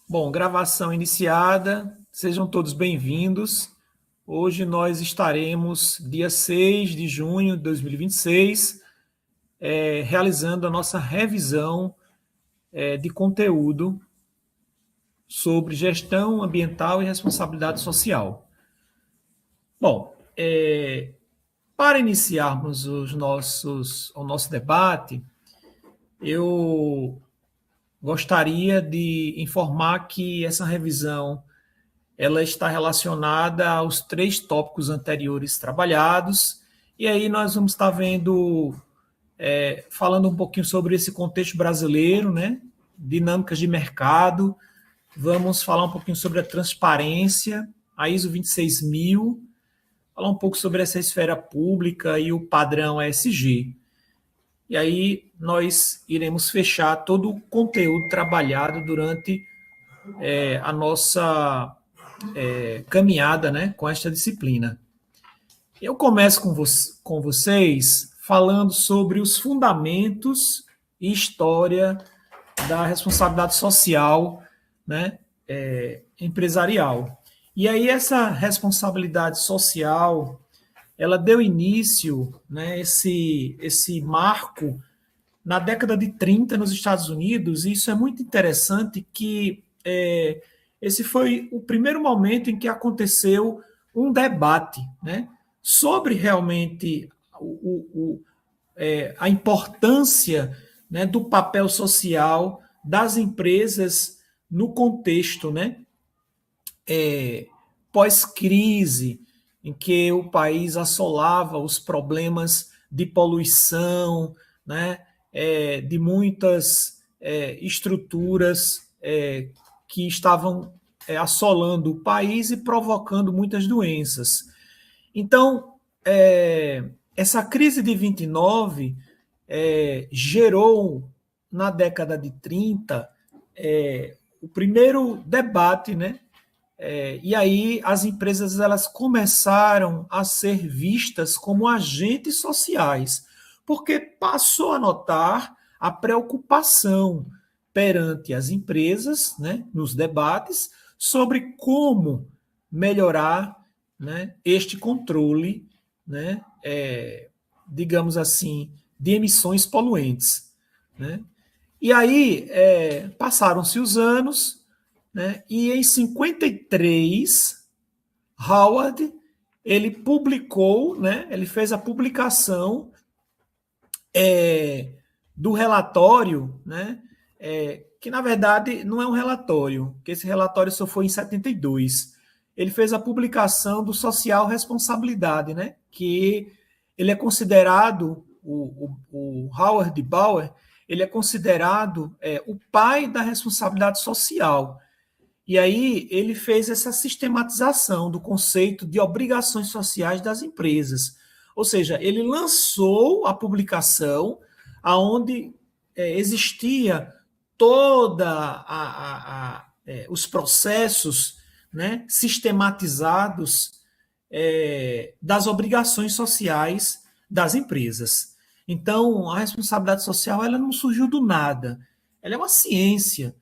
Bom, gravação iniciada, sejam todos bem-vindos. Hoje nós estaremos, dia 6 de junho de 2026, realizando a nossa revisão de conteúdo sobre gestão ambiental e responsabilidade social. Bom, para iniciarmos o nosso debate, eu gostaria de informar que essa revisão ela está relacionada aos 3 tópicos anteriores trabalhados, e aí nós vamos estar falando um pouquinho sobre esse contexto brasileiro, né? Dinâmicas de mercado, vamos falar um pouquinho sobre a transparência, a ISO 26000, falar um pouco sobre essa esfera pública e o padrão ESG. E aí nós iremos fechar todo o conteúdo trabalhado durante a nossa caminhada, né, com esta disciplina. Eu começo com vocês falando sobre os fundamentos e história da responsabilidade social, né, empresarial. E aí essa responsabilidade social, ela deu início, né, esse marco na década de 30 nos Estados Unidos, e isso é muito interessante que esse foi o primeiro momento em que aconteceu um debate, né, sobre realmente a importância, né, do papel social das empresas no contexto, né, pós-crise, em que o país assolava os problemas de poluição, né, de muitas estruturas que estavam assolando o país e provocando muitas doenças. Então, essa crise de 29 gerou, na década de 30, o primeiro debate, né? E aí as empresas elas começaram a ser vistas como agentes sociais, porque passou a notar a preocupação perante as empresas, né, nos debates, sobre como melhorar, né, este controle, né, digamos assim, de emissões poluentes. Né? E aí passaram-se os anos, né, e em 53, Howard ele publicou, né, ele fez a publicação do relatório, né, que na verdade não é um relatório, que esse relatório só foi em 72. Ele fez a publicação do Social Responsabilidade, né, que ele é considerado, o Howard Bauer, ele é considerado o pai da responsabilidade social. E aí ele fez essa sistematização do conceito de obrigações sociais das empresas. Ou seja, ele lançou a publicação aonde existia toda os processos, né, sistematizados das obrigações sociais das empresas. Então, a responsabilidade social ela não surgiu do nada. Ela é uma ciência,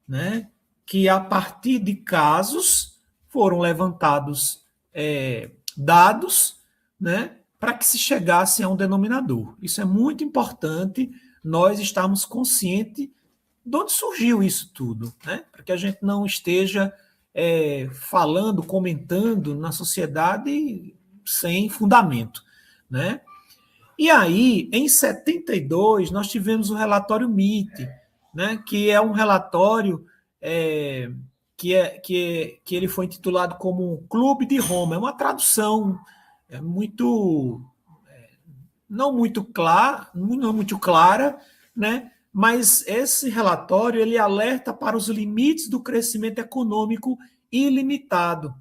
né, que a partir de casos foram levantados dados, né, para que se chegasse a um denominador. Isso é muito importante, nós estarmos conscientes de onde surgiu isso tudo, né, para que a gente não esteja falando, comentando na sociedade sem fundamento. Né? E aí, em 72, nós tivemos o relatório MIT, né, que é um relatório que ele foi intitulado como Clube de Roma. É uma tradução muito não muito clara, né? Mas esse relatório ele alerta para os limites do crescimento econômico ilimitado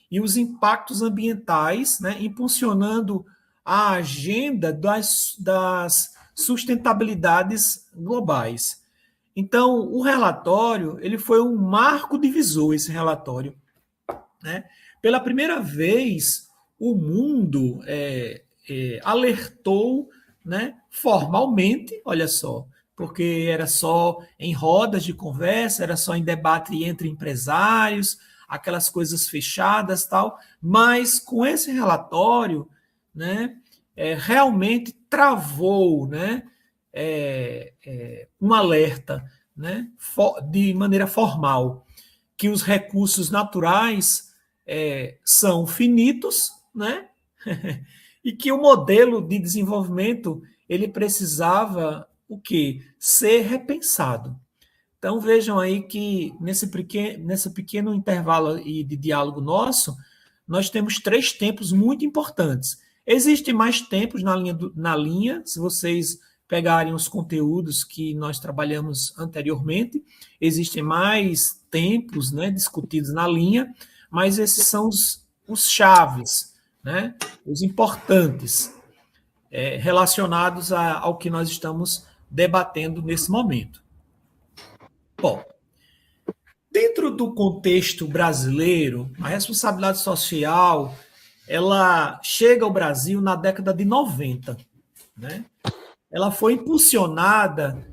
e os impactos ambientais, né, impulsionando a agenda das sustentabilidades globais. Então, o relatório ele foi um marco divisor, esse relatório. Né? Pela primeira vez, o mundo alertou, né, formalmente, olha só, porque era só em rodas de conversa, era só em debate entre empresários, aquelas coisas fechadas, tal. Mas com esse relatório, né, realmente travou, né, um alerta, né, de maneira formal, que os recursos naturais são finitos, né, e que o modelo de desenvolvimento ele precisava o quê? Ser repensado. Então vejam aí que nesse pequeno intervalo de diálogo nosso, nós temos 3 tempos muito importantes. Existem mais tempos na linha, se vocês pegarem os conteúdos que nós trabalhamos anteriormente, existem mais tempos, né, discutidos na linha, mas esses são os chaves, né, os importantes, relacionados ao que nós estamos debatendo nesse momento. Bom, dentro do contexto brasileiro, a responsabilidade social ela chega ao Brasil na década de 90, né? Ela foi impulsionada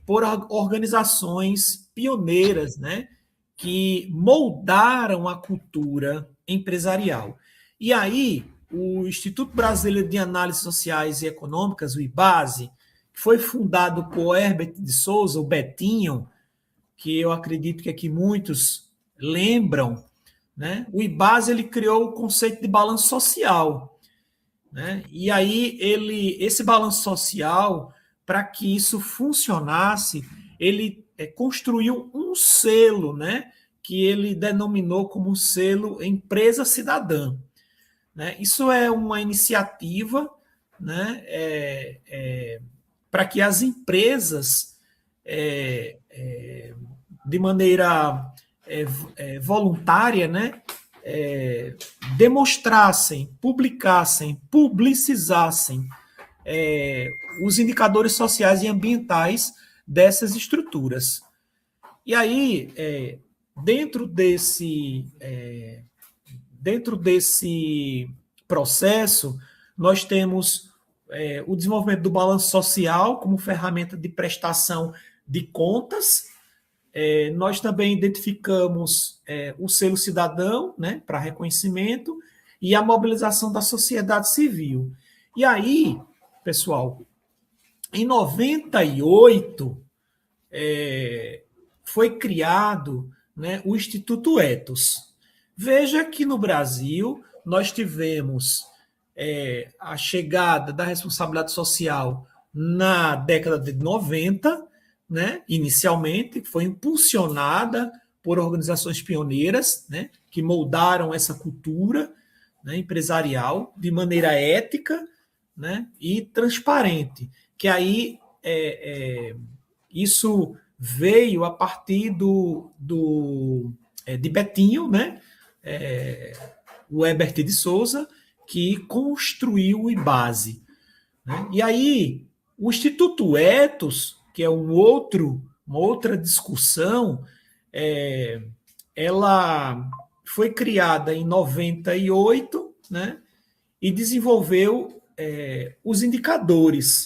por organizações pioneiras, né, que moldaram a cultura empresarial. E aí, o Instituto Brasileiro de Análises Sociais e Econômicas, o IBASE, que foi fundado por Herbert de Souza, o Betinho, que eu acredito que aqui muitos lembram, né? O IBASE ele criou o conceito de balanço social, né? E aí esse balanço social, para que isso funcionasse, ele construiu um selo, né? Que ele denominou como selo Empresa Cidadã, né? Isso é uma iniciativa, né? Para que as empresas de maneira voluntária, né, demonstrassem, publicassem, publicizassem os indicadores sociais e ambientais dessas estruturas. E aí, dentro desse processo, nós temos o desenvolvimento do balanço social como ferramenta de prestação de contas. Nós também identificamos o selo cidadão, né, para reconhecimento, e a mobilização da sociedade civil. E aí, pessoal, em 98, foi criado, né, o Instituto Ethos. Veja que no Brasil nós tivemos a chegada da responsabilidade social na década de 90, né, inicialmente, foi impulsionada por organizações pioneiras, né, que moldaram essa cultura, né, empresarial de maneira ética, né, e transparente, que aí isso veio a partir de Betinho, né, o Herbert de Souza, que construiu o IBASE, né? E aí o Instituto Ethos, que é uma outra discussão, ela foi criada em 98, né, e desenvolveu os indicadores,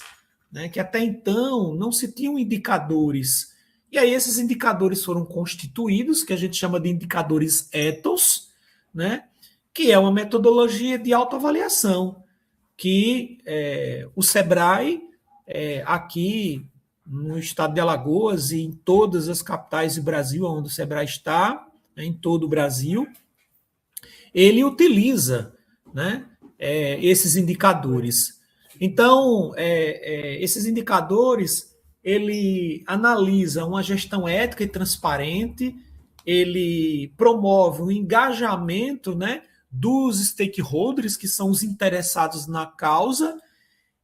né, que até então não se tinham indicadores. E aí esses indicadores foram constituídos, que a gente chama de indicadores Ethos, né, que é uma metodologia de autoavaliação, que o SEBRAE, aqui no estado de Alagoas e em todas as capitais do Brasil, onde o SEBRAE está, em todo o Brasil, ele utiliza, né, esses indicadores. Então, esses indicadores, ele analisa uma gestão ética e transparente, ele promove o engajamento, né, dos stakeholders, que são os interessados na causa,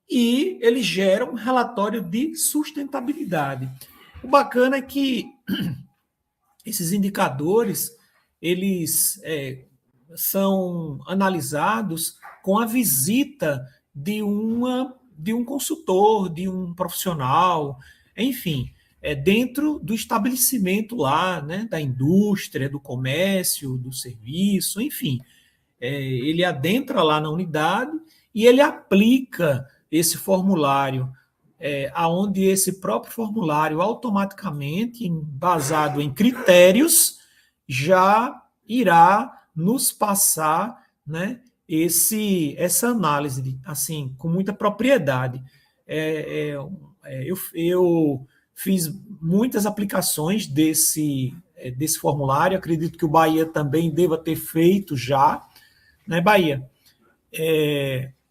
e ele gera um relatório de sustentabilidade. O bacana é que esses indicadores, eles são analisados com a visita de um consultor, de um profissional, enfim, dentro do estabelecimento lá, né, da indústria, do comércio, do serviço, enfim. Ele adentra lá na unidade e ele aplica esse formulário aonde esse próprio formulário automaticamente, baseado em critérios, já irá nos passar, né, essa análise, assim, com muita propriedade. Eu fiz muitas aplicações desse formulário, acredito que o Bahia também deva ter feito já, né, Bahia?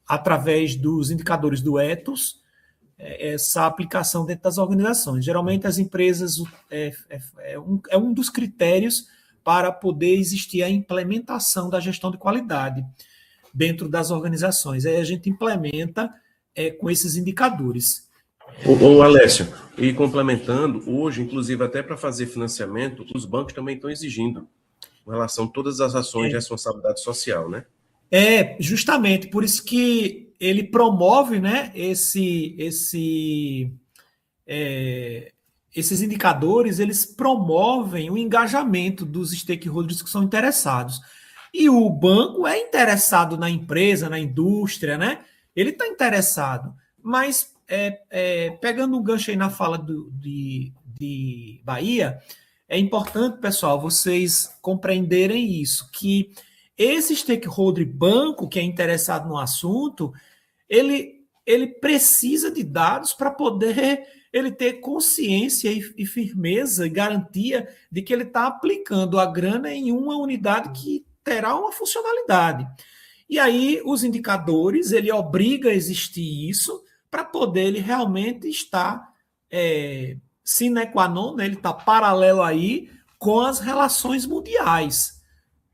Através dos indicadores do Ethos, essa aplicação dentro das organizações. Geralmente as empresas é um dos critérios para poder existir a implementação da gestão de qualidade dentro das organizações. Aí a gente implementa com esses indicadores. Ô Alessio, e complementando, hoje, inclusive até para fazer financiamento, os bancos também estão exigindo com relação a todas as ações de responsabilidade social, né? Justamente, por isso que ele promove, né, esses indicadores, eles promovem o engajamento dos stakeholders que são interessados. E o banco é interessado na empresa, na indústria, né? Ele está interessado. Mas, pegando um gancho aí na fala de Bahia, é importante, pessoal, vocês compreenderem isso, que esse stakeholder banco que é interessado no assunto, ele precisa de dados para poder ele ter consciência e firmeza e garantia de que ele está aplicando a grana em uma unidade que terá uma funcionalidade. E aí os indicadores, ele obriga a existir isso para poder ele realmente estar sine qua non, né? Ele está paralelo aí com as relações mundiais,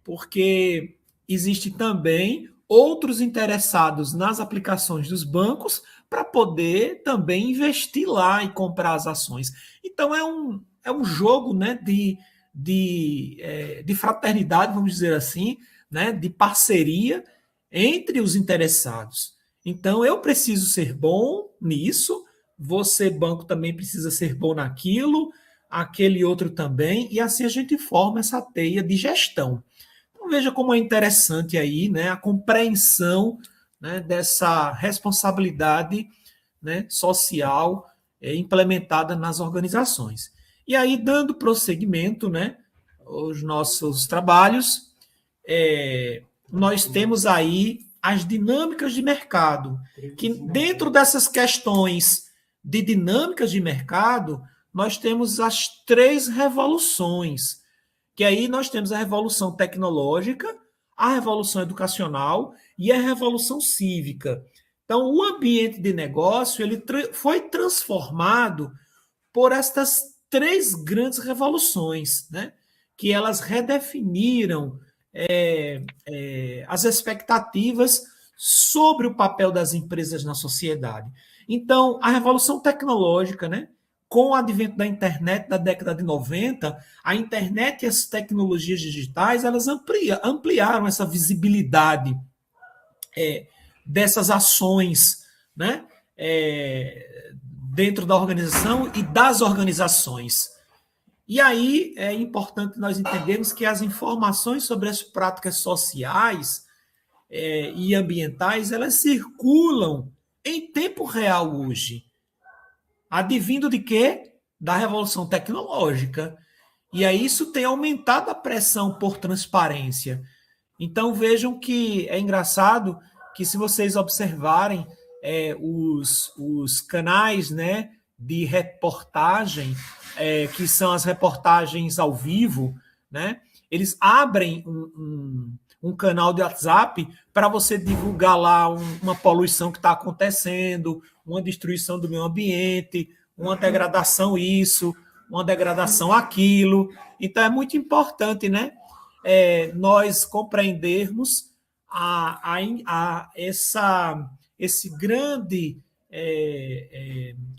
porque existe também outros interessados nas aplicações dos bancos para poder também investir lá e comprar as ações. Então é um jogo, né, de fraternidade, vamos dizer assim, né, de parceria entre os interessados. Então eu preciso ser bom nisso, você, banco, também precisa ser bom naquilo, aquele outro também, e assim a gente forma essa teia de gestão. Então, veja como é interessante aí, né, a compreensão, né, dessa responsabilidade, né, social implementada nas organizações. E aí, dando prosseguimento, né, aos nossos trabalhos, nós temos aí as dinâmicas de mercado, que dentro dessas questões de dinâmicas de mercado, nós temos as 3 revoluções, que aí nós temos a revolução tecnológica, a revolução educacional e a revolução cívica. Então, o ambiente de negócio ele foi transformado por estas 3 grandes revoluções, né? Que elas redefiniram as expectativas sobre o papel das empresas na sociedade. Então, a revolução tecnológica, né? Com o advento da internet da década de 90, a internet e as tecnologias digitais, elas ampliaram essa visibilidade dessas ações, né, dentro da organização e das organizações. E aí é importante nós entendermos que as informações sobre as práticas sociais e ambientais, elas circulam em tempo real hoje. Advindo de quê? Da revolução tecnológica. E aí isso tem aumentado a pressão por transparência. Então vejam que é engraçado que se vocês observarem os canais, né, de reportagem, que são as reportagens ao vivo, né, eles abrem um canal de WhatsApp para você divulgar lá uma poluição que está acontecendo, uma destruição do meio ambiente, uma degradação isso, uma degradação aquilo. Então é muito importante, né, nós compreendermos esse grande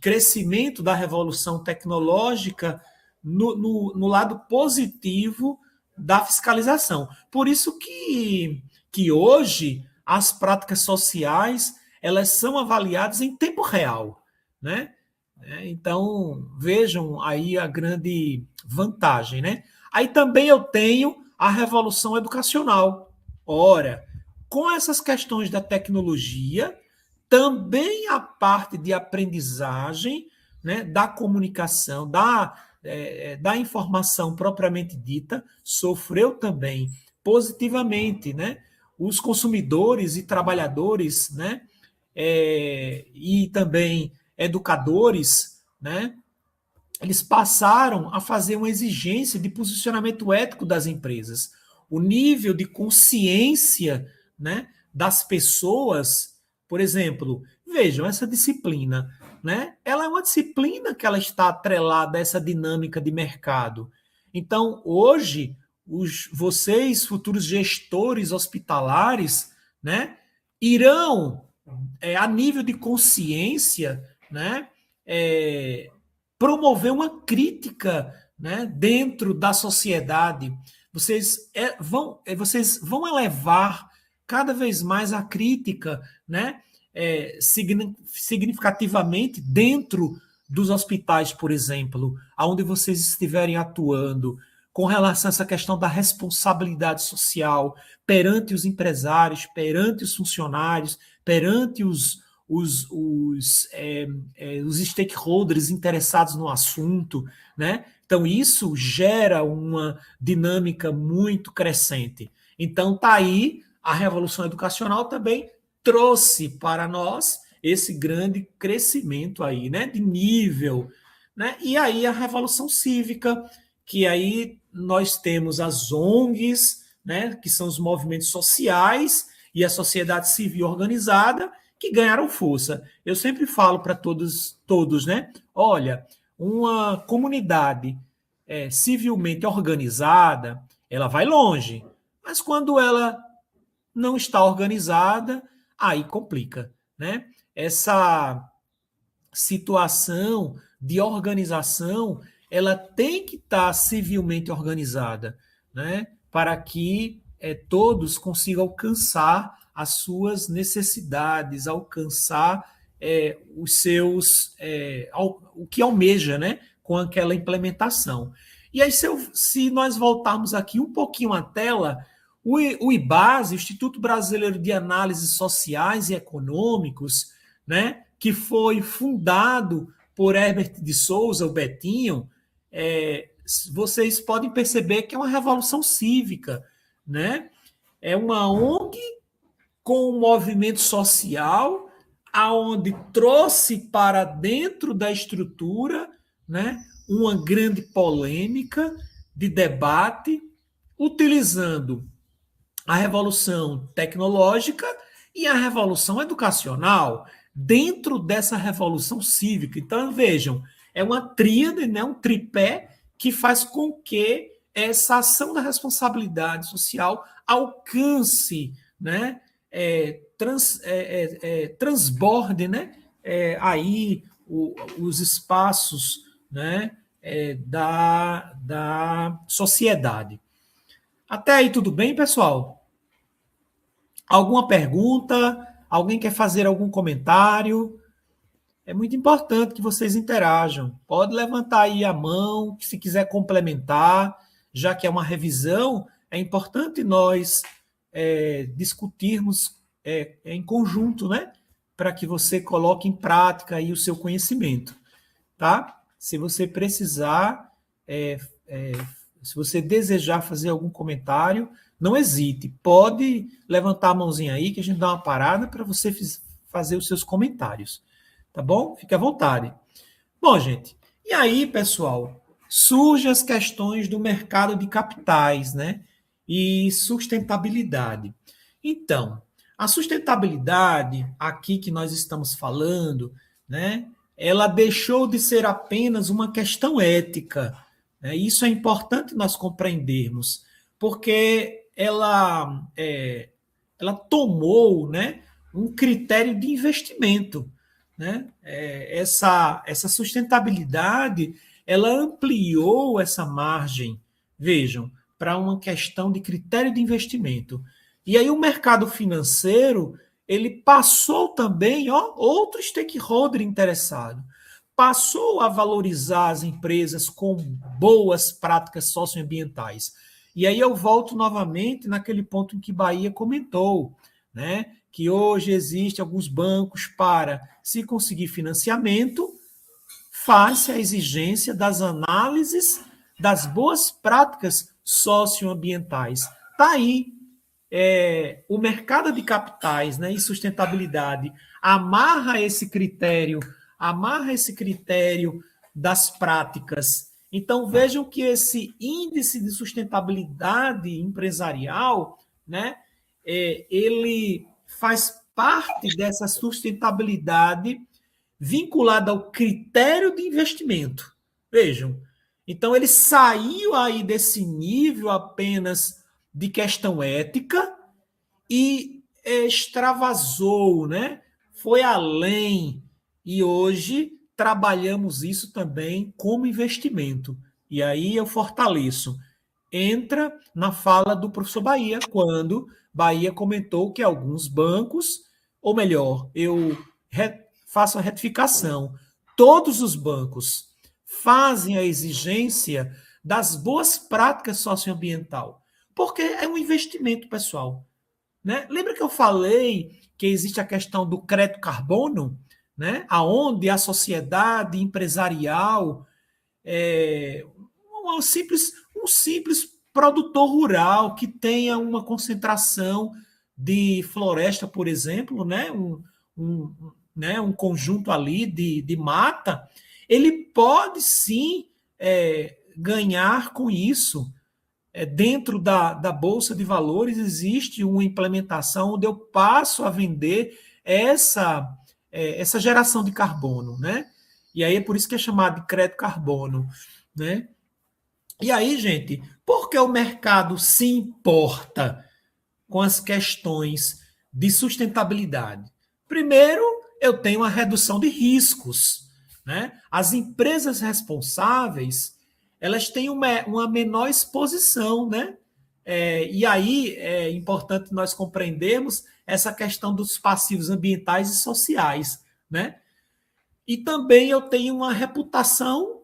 crescimento da revolução tecnológica no lado positivo da fiscalização. Por isso que hoje as práticas sociais elas são avaliadas em tempo real, né? Então vejam aí a grande vantagem, né? Aí também eu tenho a revolução educacional. Ora, com essas questões da tecnologia, também a parte de aprendizagem, né, da comunicação, da informação propriamente dita, sofreu também positivamente, né? Os consumidores e trabalhadores, né, e também educadores, né, eles passaram a fazer uma exigência de posicionamento ético das empresas. O nível de consciência, né, das pessoas, por exemplo, vejam, essa disciplina, né, ela é uma disciplina que ela está atrelada a essa dinâmica de mercado. Então, hoje, vocês, futuros gestores hospitalares, né, irão, a nível de consciência, né, promover uma crítica, né, dentro da sociedade. Vocês vão elevar cada vez mais a crítica, né, significativamente dentro dos hospitais, por exemplo, aonde vocês estiverem atuando, com relação a essa questão da responsabilidade social perante os empresários, perante os funcionários, perante os stakeholders interessados no assunto, né? Então, isso gera uma dinâmica muito crescente. Então, está aí, a Revolução Educacional também trouxe para nós esse grande crescimento aí, né, de nível, né? E aí a Revolução Cívica, que aí nós temos as ONGs, né, que são os movimentos sociais e a sociedade civil organizada, que ganharam força. Eu sempre falo para todos, né? Olha, uma comunidade civilmente organizada, ela vai longe. Mas quando ela não está organizada, aí complica, né? Essa situação de organização, ela tem que estar civilmente organizada, né? Para que todos consigam alcançar as suas necessidades, alcançar os seus, o que almeja, né, com aquela implementação. E aí, se nós voltarmos aqui um pouquinho à tela, o IBASE, o Instituto Brasileiro de Análises Sociais e Econômicos, né, que foi fundado por Herbert de Souza, o Betinho, vocês podem perceber que é uma revolução cívica, né? É uma ONG com um movimento social, aonde trouxe para dentro da estrutura, né, uma grande polêmica de debate, utilizando a revolução tecnológica e a revolução educacional dentro dessa revolução cívica. Então, vejam, é uma tríade, né, um tripé que faz com que essa ação da responsabilidade social alcance, né, transborde, né, aí os espaços, né, da sociedade. Até aí tudo bem, pessoal? Alguma pergunta? Alguém quer fazer algum comentário? É muito importante que vocês interajam. Pode levantar aí a mão, se quiser complementar, já que é uma revisão, é importante nós discutirmos em conjunto, né? Para que você coloque em prática aí o seu conhecimento, tá? Se você precisar, se você desejar fazer algum comentário, não hesite. Pode levantar a mãozinha aí que a gente dá uma parada para você fazer os seus comentários, tá bom? Fique à vontade. Bom, gente, e aí, pessoal, surgem as questões do mercado de capitais, né? E sustentabilidade. Então, a sustentabilidade, aqui que nós estamos falando, né? Ela deixou de ser apenas uma questão ética, né? Isso é importante nós compreendermos, porque ela tomou, né, um critério de investimento, né? Essa sustentabilidade, ela ampliou essa margem, vejam, para uma questão de critério de investimento. E aí o mercado financeiro, ele passou também, outro stakeholder interessado, passou a valorizar as empresas com boas práticas socioambientais. E aí eu volto novamente naquele ponto em que Bahia comentou, né, que hoje existem alguns bancos para, se conseguir financiamento, faz-se a exigência das análises das boas práticas socioambientais. Está aí o mercado de capitais, né, e sustentabilidade amarra esse critério das práticas. Então, vejam que esse índice de sustentabilidade empresarial, né, ele faz parte dessa sustentabilidade vinculada ao critério de investimento. Vejam, então ele saiu aí desse nível apenas de questão ética e extravasou, né? Foi além. E hoje trabalhamos isso também como investimento. E aí eu fortaleço. Entra na fala do professor Bahia, quando Bahia comentou que alguns bancos, ou melhor, eu faço a retificação, todos os bancos fazem a exigência das boas práticas socioambiental, porque é um investimento, pessoal. Né? Lembra que eu falei que existe a questão do crédito carbono, né? Onde a sociedade empresarial, um simples produtor rural que tenha uma concentração de floresta, por exemplo, né? Um conjunto ali de mata, ele pode sim ganhar com isso. Dentro da Bolsa de Valores existe uma implementação onde eu passo a vender essa geração de carbono, né? E aí é por isso que é chamado de crédito carbono, né? E aí, gente, por que o mercado se importa com as questões de sustentabilidade? Primeiro, eu tenho a redução de riscos, né? As empresas responsáveis, elas têm uma menor exposição, né? E aí é importante nós compreendermos essa questão dos passivos ambientais e sociais, né? E também eu tenho uma reputação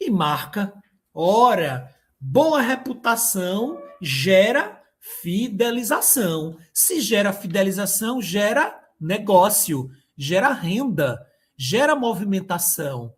e marca. Ora, boa reputação gera fidelização. Se gera fidelização, gera negócio, gera renda, gera movimentação.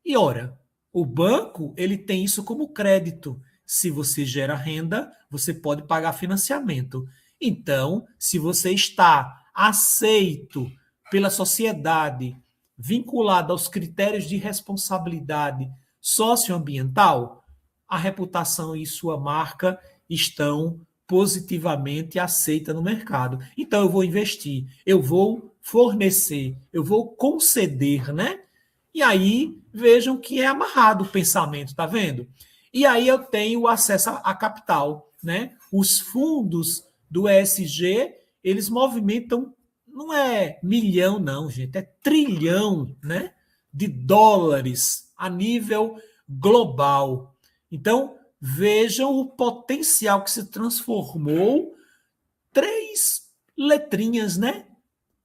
E ora, o banco, ele tem isso como crédito. Se você gera renda, você pode pagar financiamento. Então, se você está aceito pela sociedade, vinculado aos critérios de responsabilidade socioambiental, a reputação e sua marca estão positivamente aceitas no mercado. Então, eu vou investir, eu vou fornecer, eu vou conceder, né? E aí, vejam que é amarrado o pensamento, tá vendo? E aí eu tenho o acesso a capital, né? Os fundos do ESG, eles movimentam, não é milhão não, gente, é trilhão, né, de dólares a nível global. Então, vejam o potencial que se transformou 3 letrinhas, né,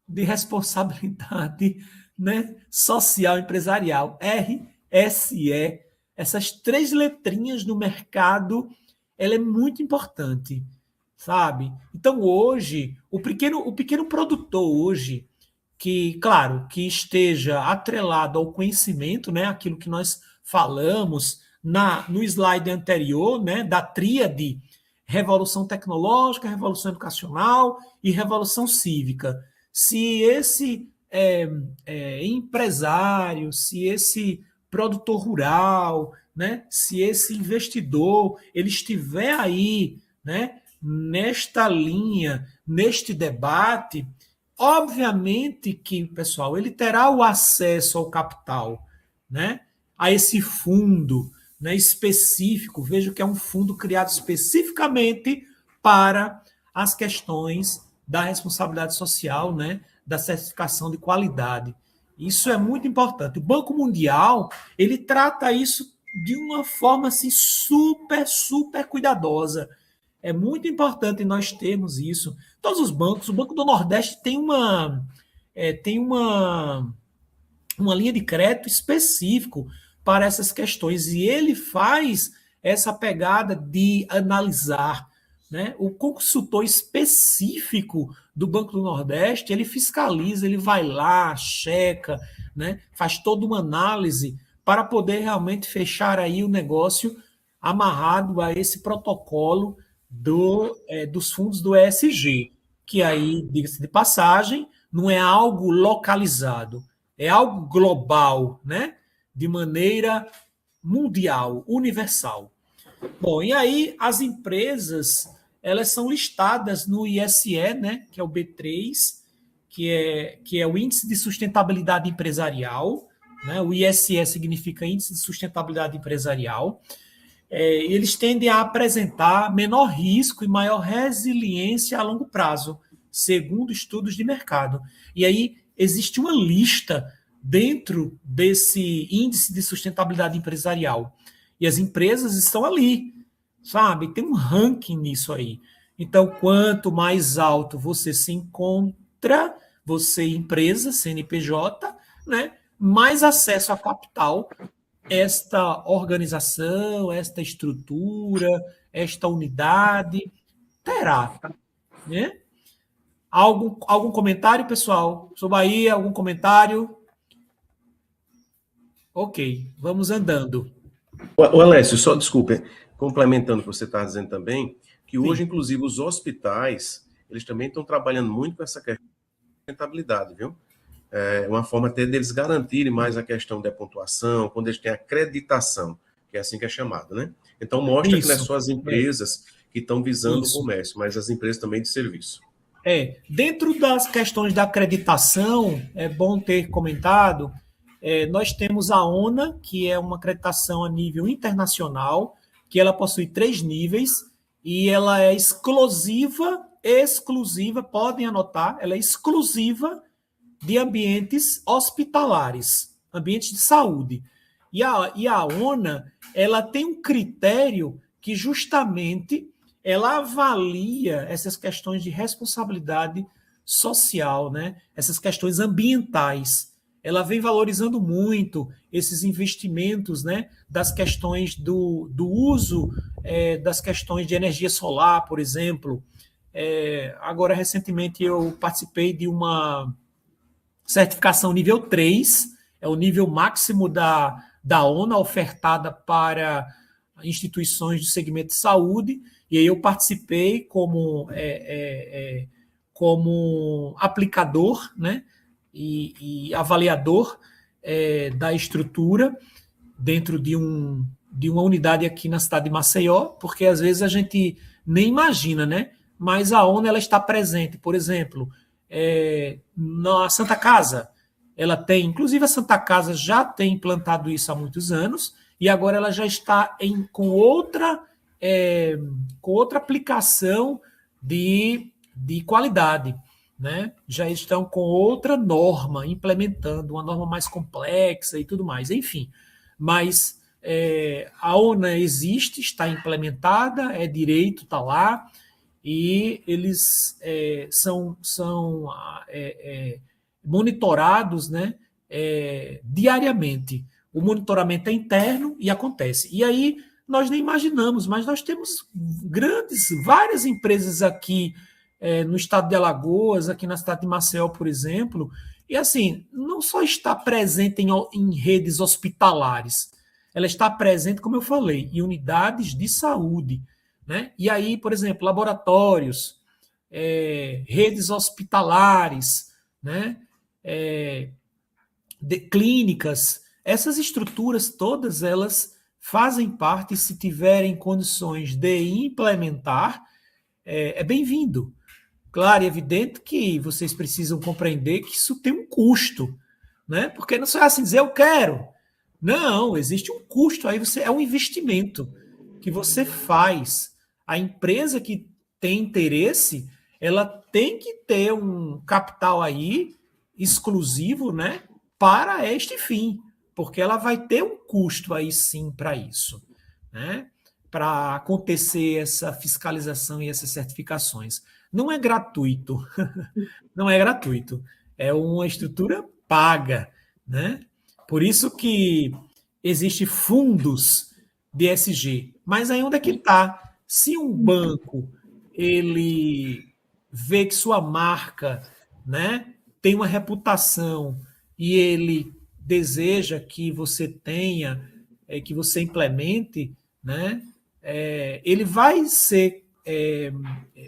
de responsabilidade, né, social empresarial, RSE. Essas 3 letrinhas no mercado, ela é muito importante, sabe? Então, hoje, o pequeno produtor hoje, que, claro, que esteja atrelado ao conhecimento, né, aquilo que nós falamos no slide anterior, né, da tríade revolução tecnológica, revolução educacional e revolução cívica. Se esse empresário, se esse produtor rural, né, se esse investidor ele estiver aí, né, nesta linha, neste debate, obviamente que, pessoal, ele terá o acesso ao capital, né, a esse fundo, né, específico. Vejo que é um fundo criado especificamente para as questões da responsabilidade social, né, da certificação de qualidade. Isso é muito importante. O Banco Mundial, ele trata isso de uma forma assim, super cuidadosa. É muito importante nós termos isso. Todos os bancos, o Banco do Nordeste tem uma linha de crédito específico para essas questões e ele faz essa pegada de analisar, né? O consultor específico do Banco do Nordeste, ele fiscaliza, ele vai lá, checa, né, faz toda uma análise para poder realmente fechar aí o negócio amarrado a esse protocolo dos fundos do ESG, que aí, diga-se de passagem, não é algo localizado, é algo global, né, de maneira mundial, universal. Bom, e aí as empresas, elas são listadas no ISE, né, que é o B3, que é o Índice de Sustentabilidade Empresarial, né, o ISE significa Índice de Sustentabilidade Empresarial. Eles tendem a apresentar menor risco e maior resiliência a longo prazo, segundo estudos de mercado. E aí existe uma lista dentro desse Índice de Sustentabilidade Empresarial. E as empresas estão ali, sabe? Tem um ranking nisso aí. Então, quanto mais alto você se encontra, você, empresa, CNPJ, né, mais acesso a capital esta organização, esta estrutura, esta unidade terá, né? Algum comentário, pessoal? Sobre aí, algum comentário? Ok, vamos andando. O Alessio, só desculpe, complementando o que você está dizendo também, que hoje, Sim. inclusive, os hospitais, eles também estão trabalhando muito com essa questão de rentabilidade, viu? É uma forma até deles garantirem mais a questão da pontuação, quando eles têm acreditação, que é assim que é chamado, né? Então, mostra que não é Isso. só as empresas que estão visando o Isso. comércio, mas as empresas também de serviço. Dentro das questões da acreditação, é bom ter comentado, nós temos a ONA, que é uma acreditação a nível internacional, que ela possui 3 níveis, e ela é exclusiva, podem anotar, ela é exclusiva de ambientes hospitalares, ambientes de saúde. E a ONA, ela tem um critério que justamente ela avalia essas questões de responsabilidade social, né? Essas questões ambientais. Ela vem valorizando muito esses investimentos, né? Das questões do uso das questões de energia solar, por exemplo. Agora, recentemente, eu participei de uma certificação nível 3, é o nível máximo da ONU ofertada para instituições do segmento de saúde, e aí eu participei como aplicador, né, e avaliador da estrutura dentro de uma unidade aqui na cidade de Maceió, porque às vezes a gente nem imagina, né? Mas a ONU ela está presente, por exemplo, na Santa Casa, ela tem, inclusive a Santa Casa já tem implantado isso há muitos anos, e agora ela já está com outra aplicação de qualidade, né? Já estão com outra norma, implementando uma norma mais complexa e tudo mais, enfim. Mas a ONA existe, está implementada, é direito, está lá, e eles são monitorados, né, diariamente. O monitoramento é interno e acontece. E aí nós nem imaginamos, mas nós temos várias empresas aqui no estado de Alagoas, aqui na cidade de Maceió, por exemplo, e assim, não só está presente em redes hospitalares, ela está presente, como eu falei, em unidades de saúde, né? E aí, por exemplo, laboratórios, redes hospitalares, né? Clínicas, essas estruturas todas elas fazem parte, se tiverem condições de implementar, é bem-vindo. Claro e evidente que vocês precisam compreender que isso tem um custo, né? Porque não é assim dizer eu quero. Não, existe um custo, aí é um investimento que você faz. A empresa que tem interesse, ela tem que ter um capital aí exclusivo, né, para este fim, porque ela vai ter um custo aí sim para isso, né? Para acontecer essa fiscalização e essas certificações. Não é gratuito, não é gratuito. É uma estrutura paga, né? Por isso que existe fundos de ESG. Mas aí onde é que está? Se um banco ele vê que sua marca, né, tem uma reputação e ele deseja que você tenha, que você implemente, né, ele vai ser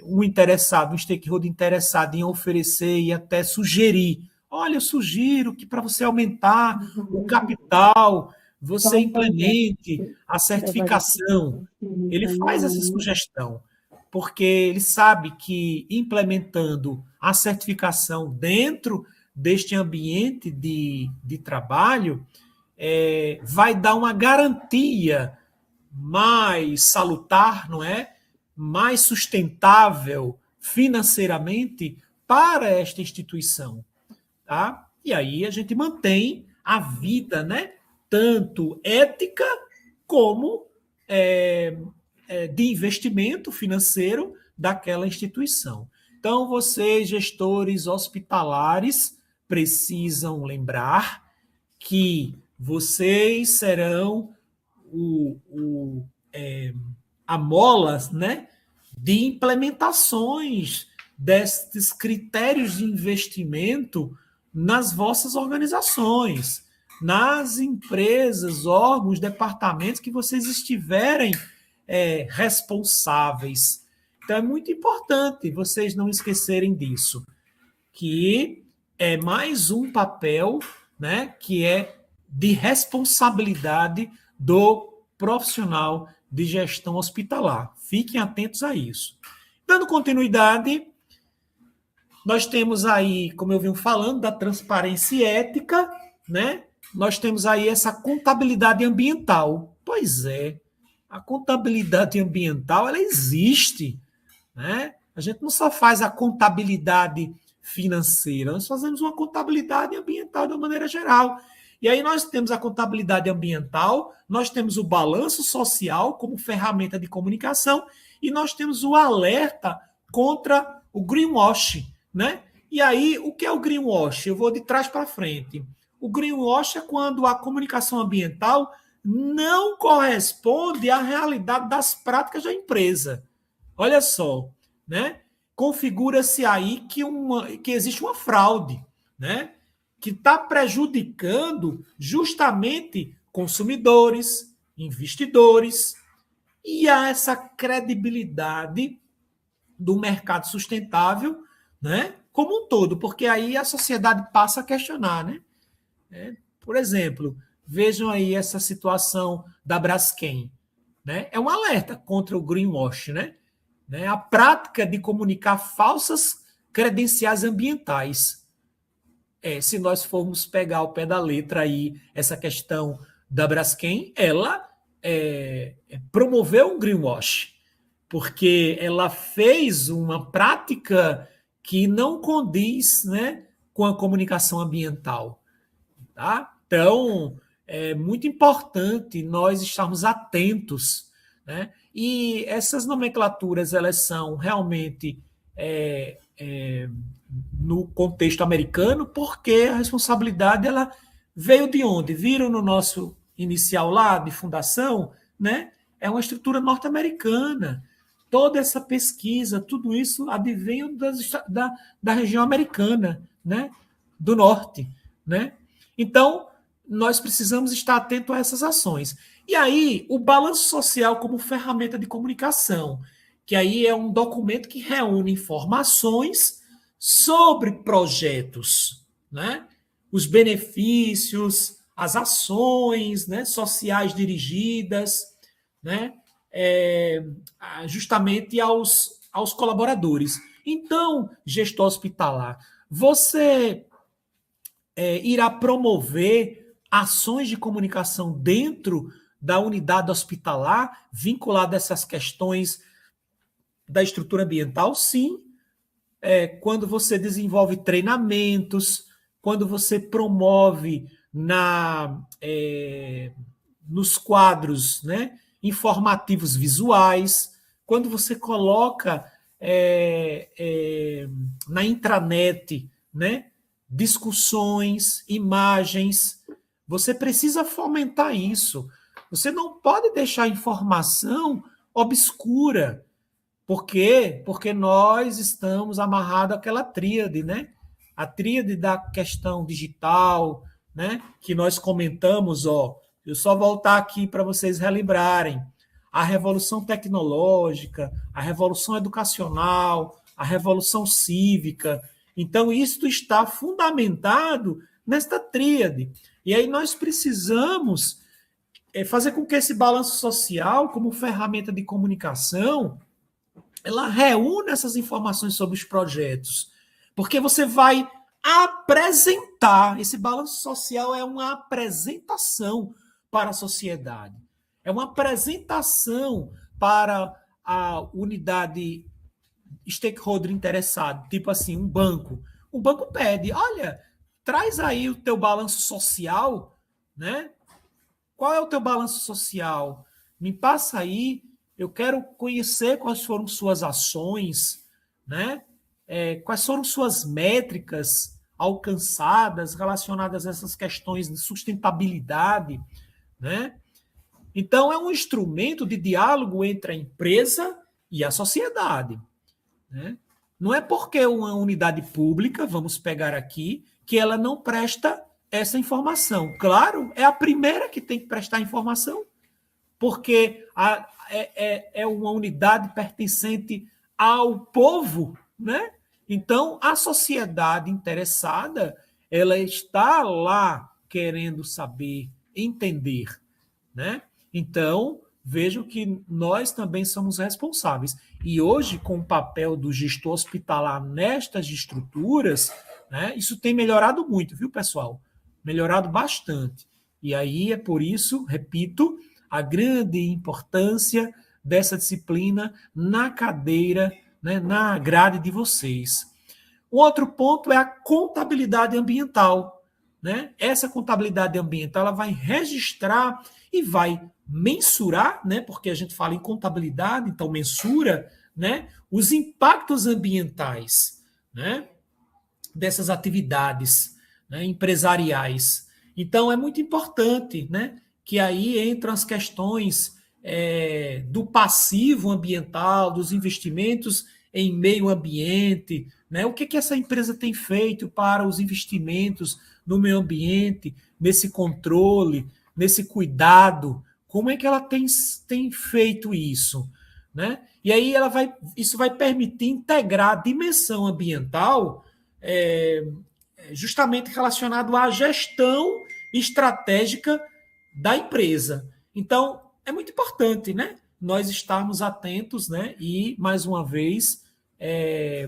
um interessado, um stakeholder interessado em oferecer e até sugerir. Olha, eu sugiro que para você aumentar o capital, você implemente a certificação. Ele faz essa sugestão, porque ele sabe que implementando a certificação dentro deste ambiente de trabalho, vai dar uma garantia mais salutar, não é? Mais sustentável financeiramente para esta instituição, tá? E aí a gente mantém a vida, né? Tanto ética como de investimento financeiro daquela instituição. Então, vocês, gestores hospitalares, precisam lembrar que vocês serão a mola, né, de implementações destes critérios de investimento nas vossas organizações, nas empresas, órgãos, departamentos que vocês estiverem responsáveis. Então, é muito importante vocês não esquecerem disso, que é mais um papel, né, que é de responsabilidade do profissional de gestão hospitalar. Fiquem atentos a isso. Dando continuidade, nós temos aí, como eu vim falando, da transparência e ética, né? Nós temos aí essa contabilidade ambiental. Pois é, a contabilidade ambiental, ela existe, né? A gente não só faz a contabilidade financeira, nós fazemos uma contabilidade ambiental de uma maneira geral. E aí nós temos a contabilidade ambiental, nós temos o balanço social como ferramenta de comunicação e nós temos o alerta contra o greenwash, né? E aí, o que é o greenwash? Eu vou de trás para frente. O greenwash é quando a comunicação ambiental não corresponde à realidade das práticas da empresa. Olha só, né? Configura-se aí que existe uma fraude, né? Que está prejudicando justamente consumidores, investidores e a essa credibilidade do mercado sustentável, né, como um todo, porque aí a sociedade passa a questionar, né? Por exemplo, vejam aí essa situação da Braskem, né? É um alerta contra o greenwash, né? A prática de comunicar falsas credenciais ambientais. Se nós formos pegar ao pé da letra aí essa questão da Braskem, ela promoveu um greenwash, porque ela fez uma prática que não condiz, né, com a comunicação ambiental. Tá? Então, é muito importante nós estarmos atentos, né? E essas nomenclaturas, elas são realmente no contexto americano, porque a responsabilidade ela veio de onde? Viram no nosso inicial lá de fundação, né? É uma estrutura norte-americana. Toda essa pesquisa, tudo isso advém da região americana, né? Do norte, né? Então, nós precisamos estar atentos a essas ações. E aí, o balanço social como ferramenta de comunicação, que aí é um documento que reúne informações sobre projetos, né? Os benefícios, as ações, né, sociais dirigidas, né, justamente aos colaboradores. Então, gestor hospitalar, você irá promover ações de comunicação dentro da unidade hospitalar vinculada a essas questões da estrutura ambiental? Sim. Quando você desenvolve treinamentos, quando você promove nos quadros, né, informativos visuais, quando você coloca na intranet, né, discussões, imagens, você precisa fomentar isso. Você não pode deixar a informação obscura, Por quê? Porque nós estamos amarrados àquela tríade, né? A tríade da questão digital, né? Que nós comentamos, ó. Eu só voltar aqui para vocês relembrarem. A revolução tecnológica, a revolução educacional, a revolução cívica. Então, isso está fundamentado nesta tríade. E aí nós precisamos fazer com que esse balanço social, como ferramenta de comunicação, ela reúna essas informações sobre os projetos. Porque você vai apresentar, esse balanço social é uma apresentação para a sociedade. É uma apresentação para a unidade stakeholder interessado, tipo assim, um banco. O banco pede, olha, traz aí o teu balanço social, né? Qual é o teu balanço social? Me passa aí, eu quero conhecer quais foram suas ações, né? Quais foram suas métricas alcançadas relacionadas a essas questões de sustentabilidade, né? Então, é um instrumento de diálogo entre a empresa e a sociedade, né? Não é porque uma unidade pública, vamos pegar aqui, que ela não presta essa informação. Claro, é a primeira que tem que prestar informação, porque é uma unidade pertencente ao povo, né? Então, a sociedade interessada, ela está lá querendo saber, entender, né? Então, vejam que nós também somos responsáveis. E hoje, com o papel do gestor hospitalar nestas estruturas, né, isso tem melhorado muito, viu, pessoal? Melhorado bastante. E aí é por isso, repito, a grande importância dessa disciplina na cadeira, né, na grade de vocês. Um outro ponto é a contabilidade ambiental, né? Essa contabilidade ambiental ela vai registrar e vai mensurar, né? Porque a gente fala em contabilidade, então mensura, né? Os impactos ambientais, né? Dessas atividades, né? Empresariais. Então é muito importante, né? Que aí entram as questões do passivo ambiental, dos investimentos em meio ambiente, né? O que essa empresa tem feito para os investimentos no meio ambiente, nesse controle, nesse cuidado? Como é que ela tem feito isso, né? E aí isso vai permitir integrar a dimensão ambiental justamente relacionado à gestão estratégica da empresa. Então, é muito importante, né? Nós estarmos atentos, né? E, mais uma vez,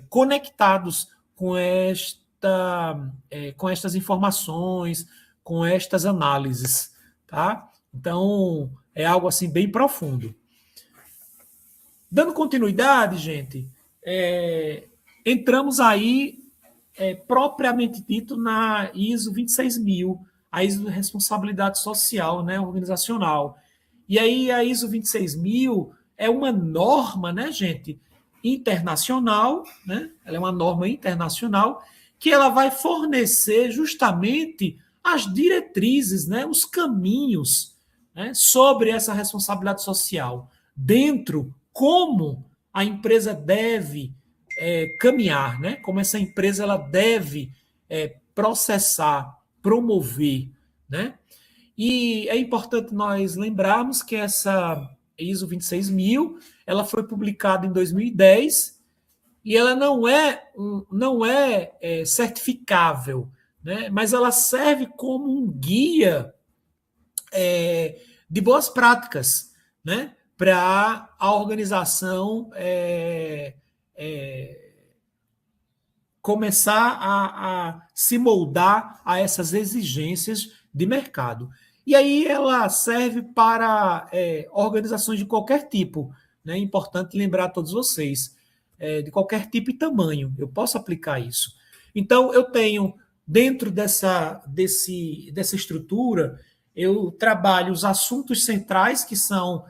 conectados com com estas informações, com estas análises, tá? Então, é algo assim bem profundo. Dando continuidade, gente, entramos aí propriamente dito na ISO 26000, a ISO de responsabilidade social, né, organizacional. E aí a ISO 26000 é uma norma, né, gente, internacional, né? Ela é uma norma internacional que ela vai fornecer justamente as diretrizes, né, os caminhos, né, sobre essa responsabilidade social, dentro como a empresa deve caminhar, né, como essa empresa ela deve processar, promover, né? E é importante nós lembrarmos que essa ISO 26000 ela foi publicada em 2010 e ela não é certificável, né? Mas ela serve como um guia de boas práticas, né? Para a organização começar a se moldar a essas exigências de mercado. E aí ela serve para organizações de qualquer tipo, né? É importante lembrar a todos vocês, de qualquer tipo e tamanho, eu posso aplicar isso. Então, eu tenho, dentro dessa estrutura, eu trabalho os assuntos centrais, que são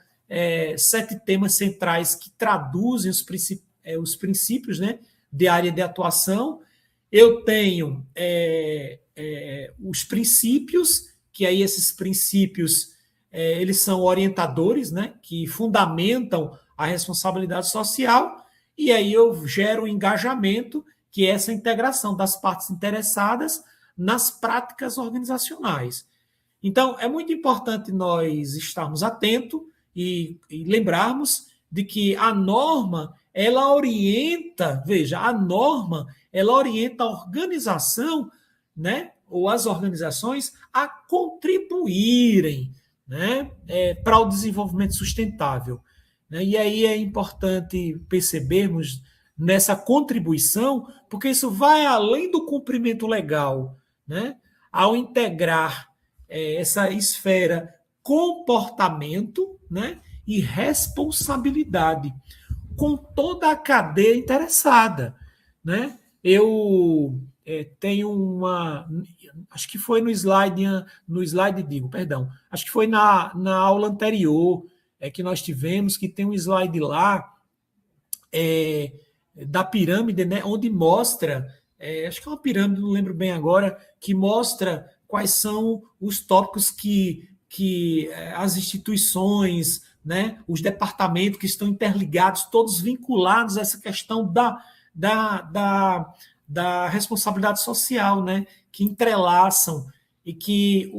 7 temas centrais que traduzem os princípios, né, de área de atuação. Eu tenho os princípios, que aí esses princípios eles são orientadores, né, que fundamentam a responsabilidade social, e aí eu gero o engajamento, que é essa integração das partes interessadas nas práticas organizacionais. Então, é muito importante nós estarmos atentos e lembrarmos de que a norma, ela orienta, veja, a norma, ela orienta a organização, né, ou as organizações a contribuírem, né, para o desenvolvimento sustentável. Né? E aí é importante percebermos nessa contribuição, porque isso vai além do cumprimento legal, né? Ao integrar essa esfera comportamento, né, e responsabilidade com toda a cadeia interessada. Né? Eu tenho acho que foi acho que foi na aula anterior que nós tivemos, que tem um slide lá da pirâmide, né, onde mostra, acho que é uma pirâmide, não lembro bem agora, que mostra quais são os tópicos que as instituições, né, os departamentos que estão interligados, todos vinculados a essa questão da responsabilidade social, né, que entrelaçam e que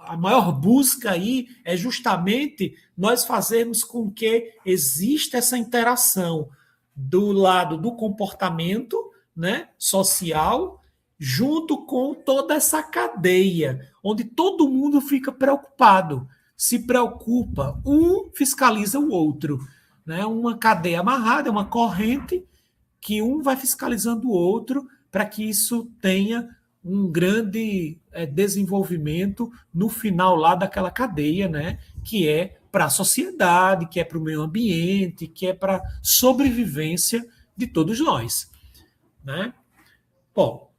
a maior busca aí é justamente nós fazermos com que exista essa interação do lado do comportamento, né, social, junto com toda essa cadeia, onde todo mundo fica preocupado, se preocupa, um fiscaliza o outro. Né? Uma cadeia amarrada, uma corrente que um vai fiscalizando o outro para que isso tenha um grande desenvolvimento no final lá daquela cadeia, né? Que é para a sociedade, que é para o meio ambiente, que é para a sobrevivência de todos nós. Né? Bom,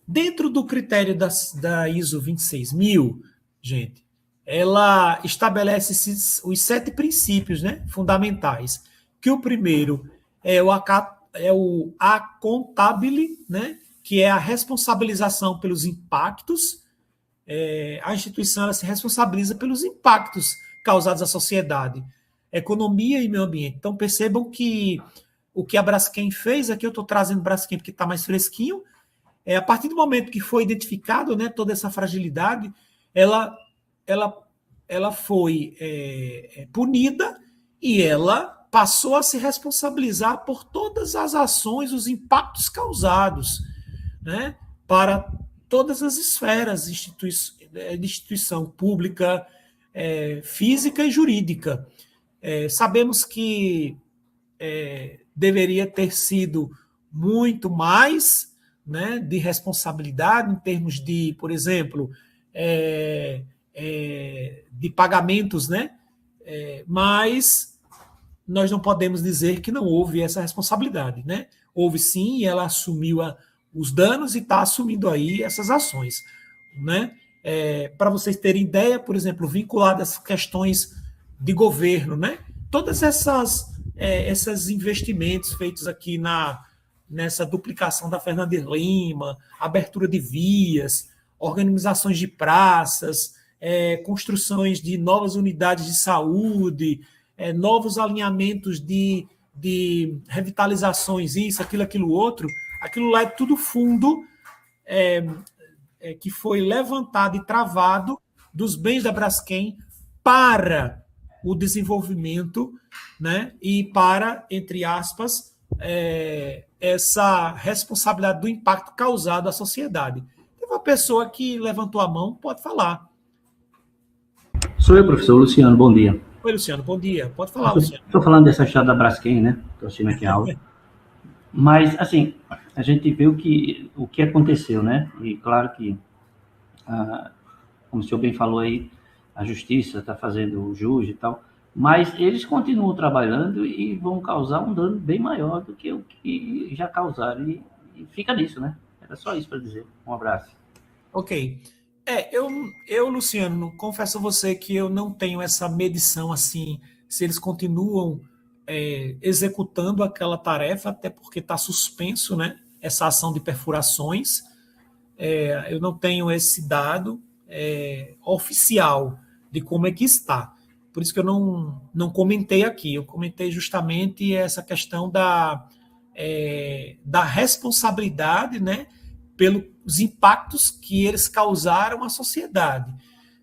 dentro do critério da ISO 26000, gente, ela estabelece os 7 princípios, né, fundamentais, que o primeiro é o accountability, né, que é a responsabilização pelos impactos. A instituição ela se responsabiliza pelos impactos causados à sociedade, economia e meio ambiente. Então, percebam que o que a Braskem fez, aqui eu estou trazendo Braskem porque está mais fresquinho, a partir do momento que foi identificado, né, toda essa fragilidade, ela foi punida e ela passou a se responsabilizar por todas as ações, os impactos causados, né, para todas as esferas de instituição pública, física e jurídica. Sabemos que deveria ter sido muito mais, né, de responsabilidade em termos de, por exemplo, de pagamentos, né? Mas nós não podemos dizer que não houve essa responsabilidade, né? Houve sim, e ela assumiu os danos e está assumindo aí essas ações, né? Para vocês terem ideia, por exemplo, vinculadas às questões de governo, né? Todas esses investimentos feitos aqui nessa duplicação da Fernandes Lima, abertura de vias, organizações de praças, construções de novas unidades de saúde, novos alinhamentos de revitalizações, isso, aquilo, outro, aquilo lá é tudo fundo que foi levantado e travado dos bens da Braskem para o desenvolvimento, né, e para, entre aspas, essa responsabilidade do impacto causado à sociedade. Tem uma pessoa que levantou a mão, pode falar. Sou eu, professor Luciano, bom dia. Oi, Luciano, bom dia. Pode falar, Luciano. Estou falando dessa história da Braskem, né? Estou assistindo aqui a aula. Mas, assim, a gente vê o que aconteceu, né? E claro que, como o senhor bem falou aí, a justiça está fazendo o jus e tal, mas eles continuam trabalhando e vão causar um dano bem maior do que o que já causaram. E fica nisso, né? Era só isso para dizer. Um abraço. Ok. Eu, Luciano, confesso a você que eu não tenho essa medição assim, se eles continuam executando aquela tarefa, até porque está suspenso, né, essa ação de perfurações, eu não tenho esse dado oficial de como é que está. Por isso que eu não comentei aqui. Eu comentei justamente essa questão da responsabilidade, né, pelos impactos que eles causaram à sociedade,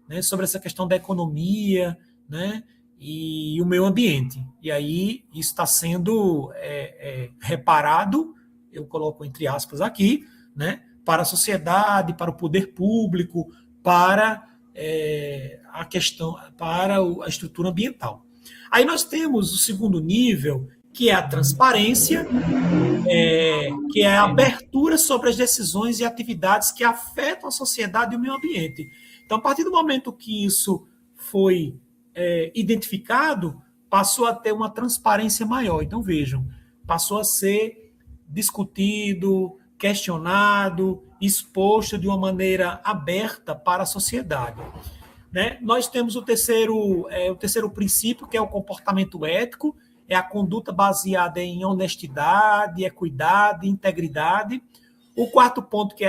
né, sobre essa questão da economia, né, e o meio ambiente. E aí isso está sendo reparado, eu coloco entre aspas aqui, né, para a sociedade, para o poder público, para a questão, para a estrutura ambiental. Aí nós temos o segundo nível, que é a transparência, que é a abertura sobre as decisões e atividades que afetam a sociedade e o meio ambiente. Então, a partir do momento que isso foi identificado, passou a ter uma transparência maior. Então, vejam, passou a ser discutido, questionado, exposto de uma maneira aberta para a sociedade. Né? Nós temos o terceiro princípio, que é o comportamento ético, é a conduta baseada em honestidade, equidade, integridade. O quarto ponto, que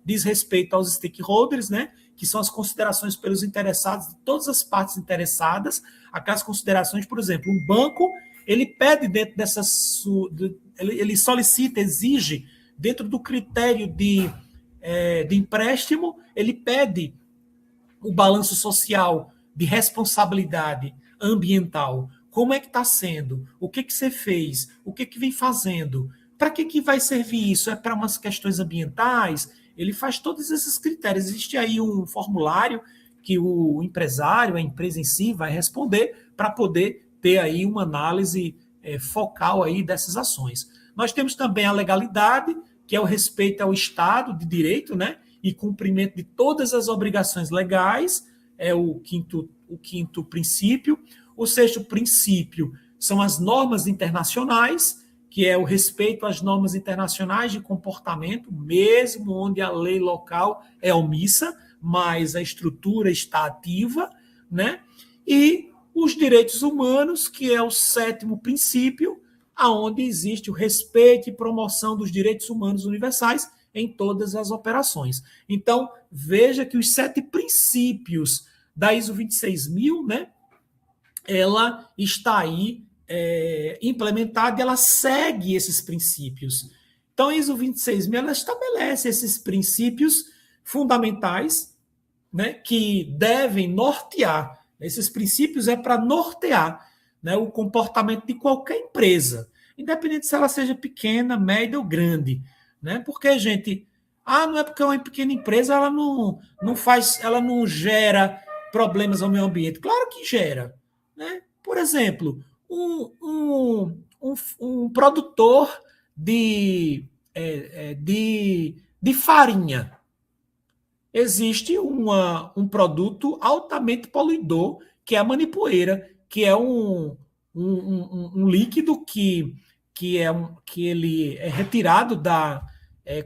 diz respeito aos stakeholders, né? Que são as considerações pelos interessados, de todas as partes interessadas. Aquelas considerações, por exemplo, um banco, ele pede dentro dessas... Ele solicita, exige, dentro do critério de empréstimo, ele pede o balanço social de responsabilidade ambiental. Como é que está sendo? O que você fez? O que vem fazendo? Para que vai servir isso? É para umas questões ambientais? Ele faz todos esses critérios. Existe aí um formulário que o empresário, a empresa em si, vai responder para poder ter aí uma análise focal aí dessas ações. Nós temos também a legalidade, que é o respeito ao Estado de Direito, né? E cumprimento de todas as obrigações legais, é o quinto princípio. O sexto princípio são as normas internacionais, que é o respeito às normas internacionais de comportamento, mesmo onde a lei local é omissa, mas a estrutura está ativa, né? E os direitos humanos, que é o sétimo princípio, aonde existe o respeito e promoção dos direitos humanos universais em todas as operações. Então, veja que os 7 princípios da ISO 26000, né, ela está aí implementada e ela segue esses princípios. Então, a ISO 26000 ela estabelece esses princípios fundamentais, né, que devem nortear. Esses princípios é para nortear, né, o comportamento de qualquer empresa, independente se ela seja pequena, média ou grande. Né? Porque, gente, não é porque é uma pequena empresa, ela não gera problemas ao meio ambiente. Claro que gera. Né? Por exemplo, um produtor de farinha. Existe um produto altamente poluidor, que é a manipoeira, que é um líquido que ele é retirado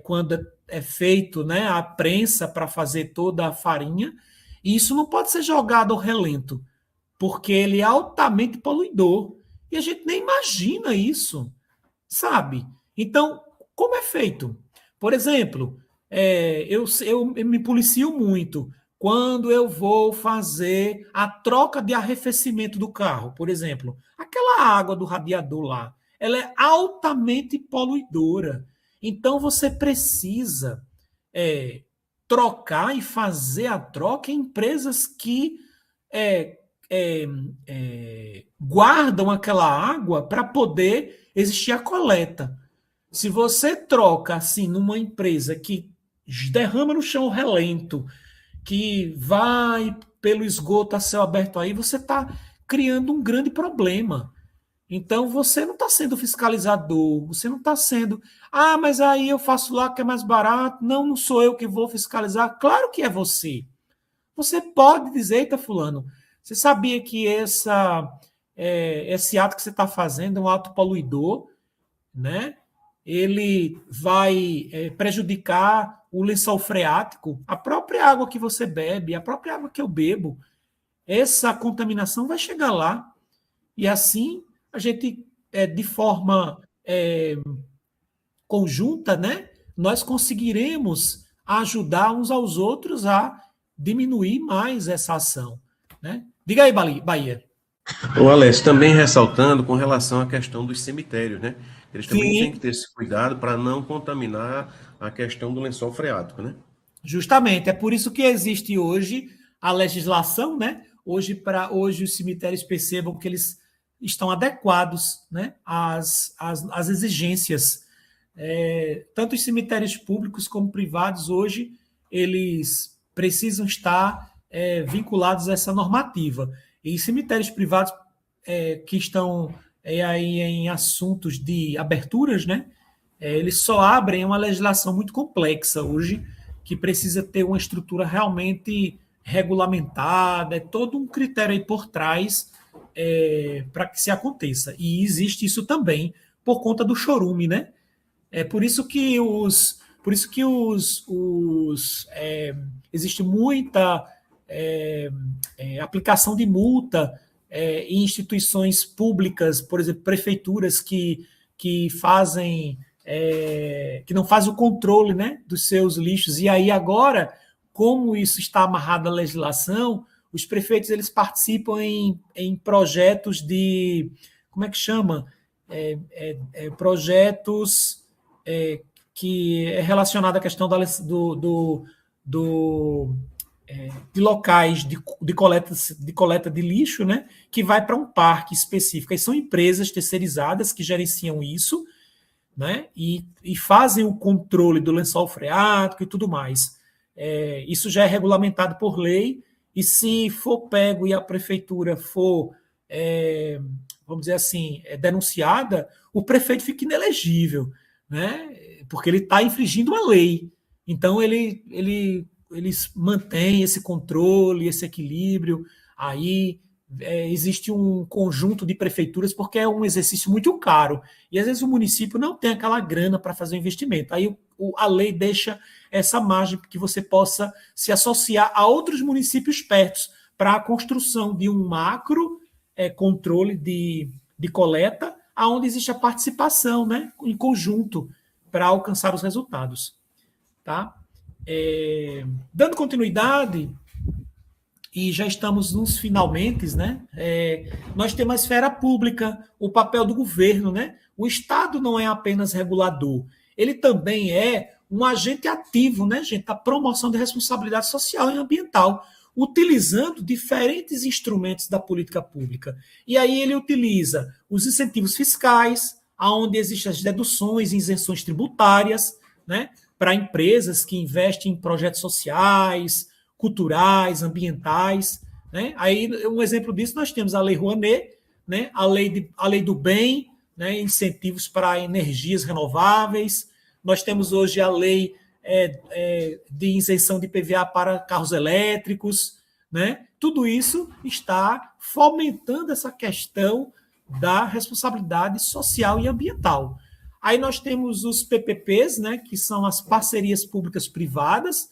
quando é feito, né, a prensa para fazer toda a farinha, e isso não pode ser jogado ao relento, porque ele é altamente poluidor, e a gente nem imagina isso, sabe? Então, como é feito? Por exemplo, eu me policio muito quando eu vou fazer a troca de arrefecimento do carro, por exemplo, aquela água do radiador lá, ela é altamente poluidora. Então, você precisa trocar e fazer a troca em empresas que guardam aquela água para poder existir a coleta. Se você troca assim numa empresa que derrama no chão o relento, que vai pelo esgoto a céu aberto aí, você está criando um grande problema. Então, você não está sendo fiscalizador, você não está sendo... mas aí eu faço lá que é mais barato. Não sou eu que vou fiscalizar. Claro que é você. Você pode dizer, eita, fulano, você sabia que esse ato que você está fazendo é um ato poluidor, né? Ele vai prejudicar o lençol freático, a própria água que você bebe, a própria água que eu bebo. Essa contaminação vai chegar lá. E assim... a gente, de forma conjunta, né, nós conseguiremos ajudar uns aos outros a diminuir mais essa ação, né? Diga aí, Bahia. O Alex, também ressaltando com relação à questão dos cemitérios, né? Eles também Sim. têm que ter esse cuidado para não contaminar a questão do lençol freático, né? Justamente, é por isso que existe hoje a legislação, né? Hoje os cemitérios percebam que eles estão adequados, né, às exigências. Tanto os cemitérios públicos como privados hoje, eles precisam estar vinculados a essa normativa. E cemitérios privados que estão aí em assuntos de aberturas, né, eles só abrem uma legislação muito complexa hoje, que precisa ter uma estrutura realmente regulamentada, é todo um critério aí por trás para que se aconteça. E existe isso também por conta do chorume, né? É por isso que existe muita aplicação de multa em instituições públicas, por exemplo, prefeituras que fazem que não fazem o controle, né, dos seus lixos. E aí agora, como isso está amarrado à legislação, os prefeitos eles participam em projetos de, como é que chama? Projetos que é relacionado à questão de locais de coleta de lixo, né, que vai para um parque específico. E são empresas terceirizadas que gerenciam isso, né, e fazem o controle do lençol freático e tudo mais. Isso já é regulamentado por lei, e se for pego e a prefeitura for, vamos dizer assim, denunciada, o prefeito fica inelegível, né, porque ele está infringindo uma lei. Então, eles mantêm esse controle, esse equilíbrio. Aí existe um conjunto de prefeituras, porque é um exercício muito caro. E às vezes o município não tem aquela grana para fazer o investimento. Aí a lei deixa essa margem para que você possa se associar a outros municípios perto para a construção de um macro controle de coleta, onde existe a participação, né, em conjunto para alcançar os resultados. Tá? Dando continuidade, e já estamos nos finalmente, né? Nós temos a esfera pública, o papel do governo, né? O Estado não é apenas regulador, ele também é um agente ativo, né, gente, da promoção da responsabilidade social e ambiental, utilizando diferentes instrumentos da política pública. E aí ele utiliza os incentivos fiscais, onde existem as deduções e isenções tributárias, né, para empresas que investem em projetos sociais, culturais, ambientais, né? Aí, um exemplo disso, nós temos a Lei Rouanet, né? a lei do bem, né? Incentivos para energias renováveis. Nós temos hoje a lei de isenção de PVA para carros elétricos, né? Tudo isso está fomentando essa questão da responsabilidade social e ambiental. Aí nós temos os PPPs, né? Que são as parcerias públicas privadas,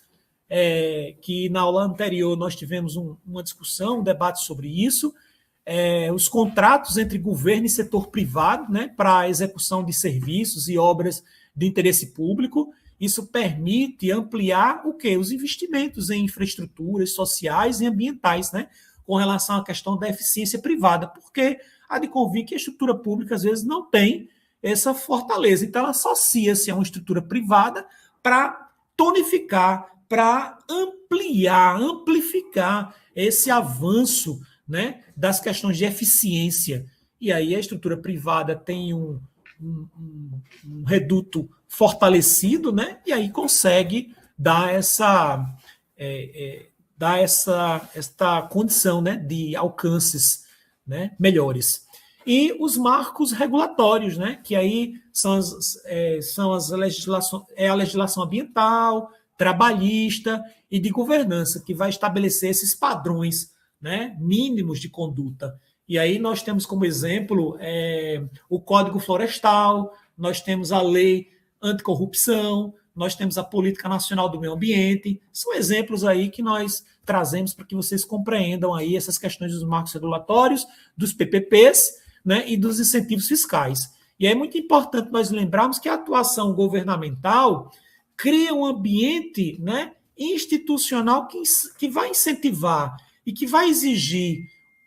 que na aula anterior nós tivemos uma discussão, um debate sobre isso, os contratos entre governo e setor privado, né, para a execução de serviços e obras de interesse público. Isso permite ampliar o quê? Os investimentos em infraestruturas sociais e ambientais, né, com relação à questão da eficiência privada, porque há de convir que a estrutura pública às vezes não tem essa fortaleza. Então ela associa-se a uma estrutura privada para tonificar, para amplificar esse avanço, né, das questões de eficiência. E aí a estrutura privada tem um reduto fortalecido, né, e aí consegue dar essa condição, né, de alcances, né, melhores. E os marcos regulatórios, né, que aí são as legislações, a legislação ambiental, trabalhista e de governança, que vai estabelecer esses padrões, né, mínimos de conduta. E aí nós temos como exemplo o Código Florestal, nós temos a Lei Anticorrupção, nós temos a Política Nacional do Meio Ambiente. São exemplos aí que nós trazemos para que vocês compreendam aí essas questões dos marcos regulatórios, dos PPPs, né, e dos incentivos fiscais. E é muito importante nós lembrarmos que a atuação governamental cria um ambiente, né, institucional que vai incentivar e que vai exigir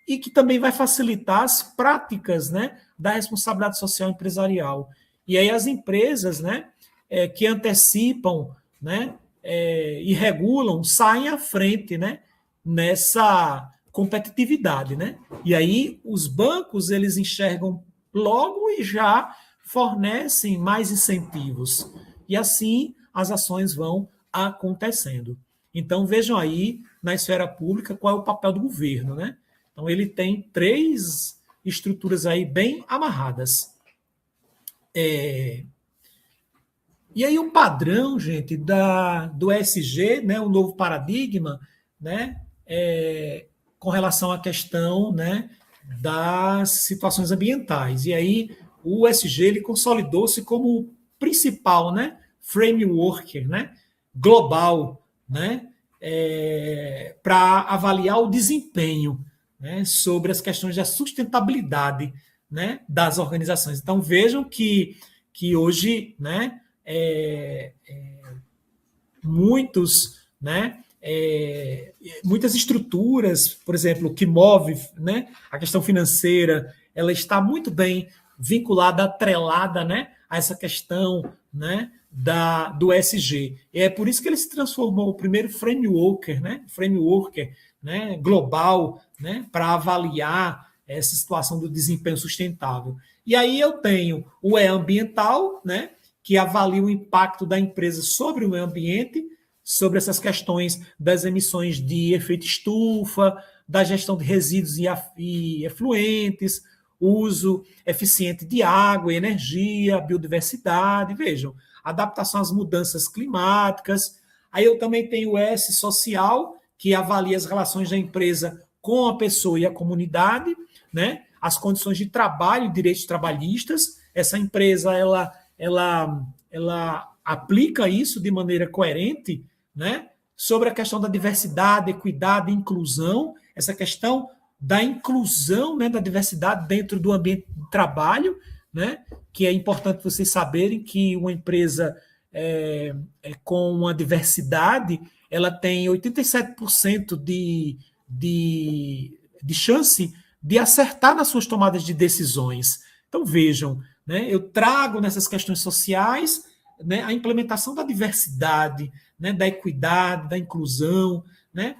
e que também vai facilitar as práticas, né, da responsabilidade social empresarial. E aí as empresas, né, que antecipam, né, e regulam saem à frente, né, nessa competitividade, né? E aí os bancos eles enxergam logo e já fornecem mais incentivos. E assim as ações vão acontecendo. Então vejam aí na esfera pública qual é o papel do governo, né? Então ele tem 3 estruturas aí bem amarradas. E aí o padrão, gente, do ESG, né, o novo paradigma, né, com relação à questão, né, das situações ambientais. E aí o ESG ele consolidou-se como o principal, né, framework, né, global, né, para avaliar o desempenho, né, sobre as questões da sustentabilidade, né, das organizações. Então vejam que hoje, né, muitos, né, muitas estruturas, por exemplo, que move, né, a questão financeira, ela está muito bem vinculada, atrelada, né, a essa questão, né, do ESG. E é por isso que ele se transformou o primeiro framework, né, global, né, para avaliar essa situação do desempenho sustentável. E aí eu tenho o E ambiental, né, que avalia o impacto da empresa sobre o meio ambiente, sobre essas questões das emissões de efeito estufa, da gestão de resíduos e efluentes, uso eficiente de água e energia, biodiversidade, vejam, adaptação às mudanças climáticas. Aí eu também tenho o S social, que avalia as relações da empresa com a pessoa e a comunidade, né? As condições de trabalho e direitos trabalhistas. Essa empresa, ela aplica isso de maneira coerente, né? Sobre a questão da diversidade, equidade e inclusão, essa questão da inclusão, né, da diversidade dentro do ambiente de trabalho, né? Que é importante vocês saberem que uma empresa com uma diversidade, ela tem 87% de chance de acertar nas suas tomadas de decisões. Então, vejam, né, eu trago nessas questões sociais, né, a implementação da diversidade, né, da equidade, da inclusão, né?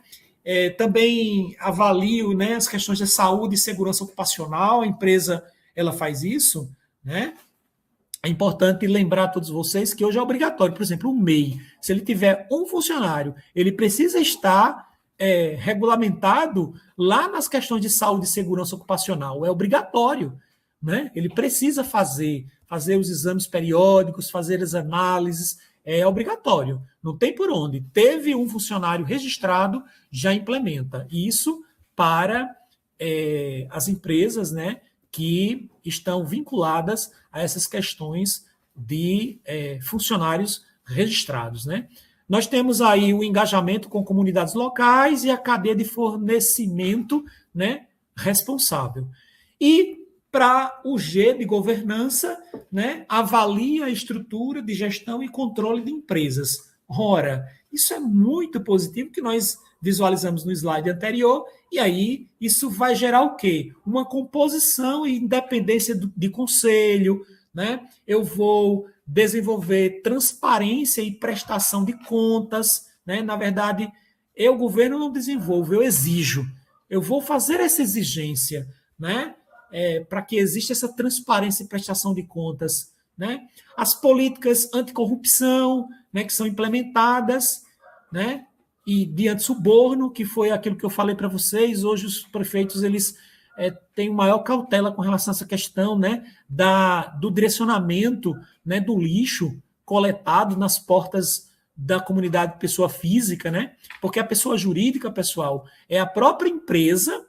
Também avalio, né, as questões de saúde e segurança ocupacional, a empresa ela faz isso, né? É importante lembrar a todos vocês que hoje é obrigatório, por exemplo, o MEI, se ele tiver um funcionário, ele precisa estar regulamentado lá nas questões de saúde e segurança ocupacional, é obrigatório, né? Ele precisa fazer os exames periódicos, fazer as análises, é obrigatório, não tem por onde. Teve um funcionário registrado, já implementa. Isso para as empresas, né, que estão vinculadas a essas questões de funcionários registrados, né? Nós temos aí o engajamento com comunidades locais e a cadeia de fornecimento, né, responsável. E para o G de governança, né, avalia a estrutura de gestão e controle de empresas. Ora, isso é muito positivo que nós visualizamos no slide anterior, e aí isso vai gerar o quê? Uma composição e independência de conselho, né? Eu vou desenvolver transparência e prestação de contas, né? Na verdade, eu, governo, não desenvolvo, eu exijo. Eu vou fazer essa exigência, né? Para que exista essa transparência e prestação de contas, né? As políticas anticorrupção, né, que são implementadas, né? E de antissuborno, que foi aquilo que eu falei para vocês, hoje os prefeitos eles têm maior cautela com relação a essa questão, né, do direcionamento, né, do lixo coletado nas portas da comunidade pessoa física, né? Porque a pessoa jurídica, pessoal, é a própria empresa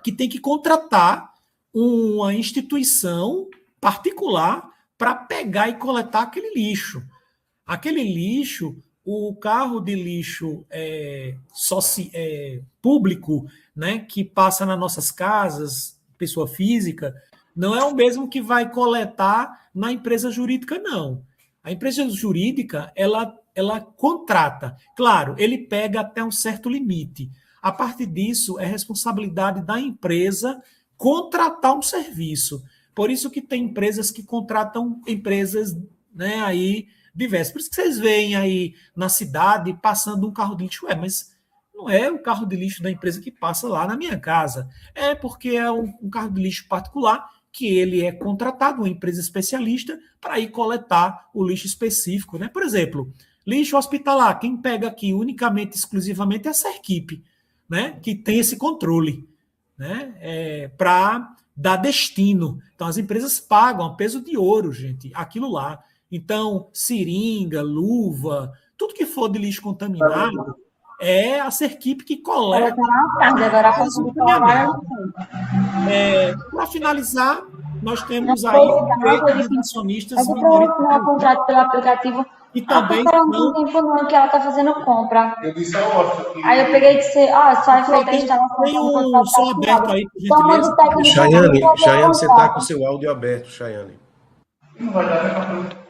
que tem que contratar uma instituição particular para pegar e coletar aquele lixo. Aquele lixo, o carro de lixo público, né, que passa nas nossas casas, pessoa física, não é o mesmo que vai coletar na empresa jurídica, não. A empresa jurídica, ela contrata. Claro, ele pega até um certo limite. A partir disso, é responsabilidade da empresa contratar um serviço. Por isso que tem empresas que contratam empresas, né, aí diversas. Por isso que vocês veem aí na cidade passando um carro de lixo. Mas não é o carro de lixo da empresa que passa lá na minha casa. É porque é um carro de lixo particular que ele é contratado, uma empresa especialista, para ir coletar o lixo específico, né? Por exemplo, lixo hospitalar, quem pega aqui unicamente, exclusivamente é a Serquipe, né? Que tem esse controle, né? Para dar destino. Então, as empresas pagam a peso de ouro, gente, aquilo lá. Então, seringa, luva, tudo que for de lixo contaminado, é a Serquipe que coleta. Para finalizar, nós temos aí acionistas minoritários. Contrato pelo aplicativo. E também não tem tempo não que ela está fazendo compra. Eu disse a outra. Aí eu peguei e disse, só é feita a instalação. Tem um som aberto aí, por gentileza. Chayane, você está com o seu áudio aberto, Chayane. Não vai dar nem para.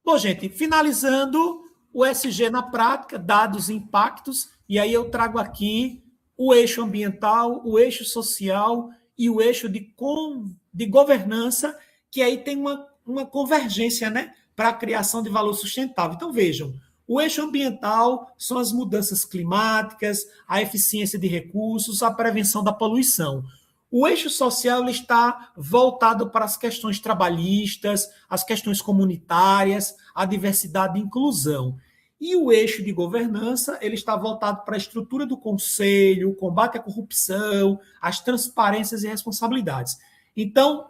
Bom, gente, finalizando o ESG na prática, dados e impactos, e aí eu trago aqui o eixo ambiental, o eixo social e o eixo de governança, que aí tem uma convergência, né, para a criação de valor sustentável. Então, vejam, o eixo ambiental são as mudanças climáticas, a eficiência de recursos, a prevenção da poluição. O eixo social ele está voltado para as questões trabalhistas, as questões comunitárias, a diversidade e inclusão. E o eixo de governança ele está voltado para a estrutura do conselho, o combate à corrupção, as transparências e responsabilidades. Então,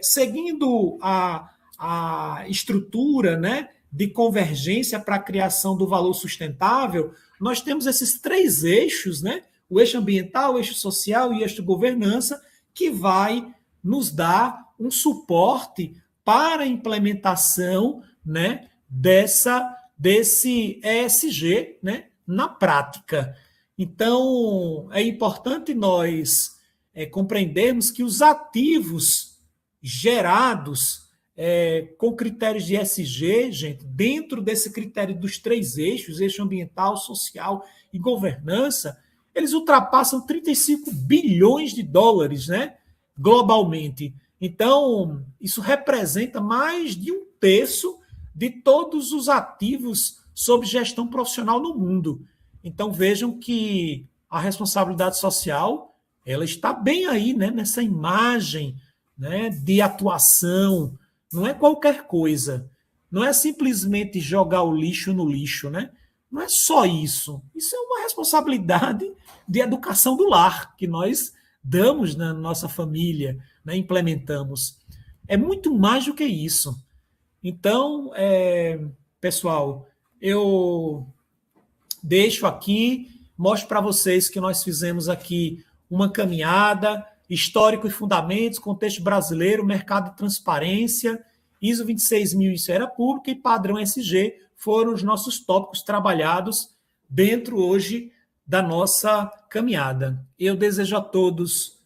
seguindo a estrutura, né, de convergência para a criação do valor sustentável, nós temos esses 3 eixos, né, o eixo ambiental, o eixo social e o eixo de governança, que vai nos dar um suporte para a implementação, né, desse ESG, né, na prática. Então, é importante nós compreendermos que os ativos gerados com critérios de ESG, gente, dentro desse critério dos 3 eixos, eixo ambiental, social e governança, eles ultrapassam 35 bilhões de dólares, né, globalmente. Então, isso representa mais de 1/3 de todos os ativos sob gestão profissional no mundo. Então, vejam que a responsabilidade social ela está bem aí, né, nessa imagem, né, de atuação. Não é qualquer coisa. Não é simplesmente jogar o lixo no lixo, né? Não é só isso. Isso é uma responsabilidade de educação do lar que nós damos na nossa família, né, implementamos. É muito mais do que isso. Então, pessoal, eu deixo aqui, mostro para vocês que nós fizemos aqui uma caminhada, histórico e fundamentos, contexto brasileiro, mercado de transparência, ISO 26000 e esfera pública e padrão SG foram os nossos tópicos trabalhados dentro hoje da nossa caminhada. Eu desejo a todos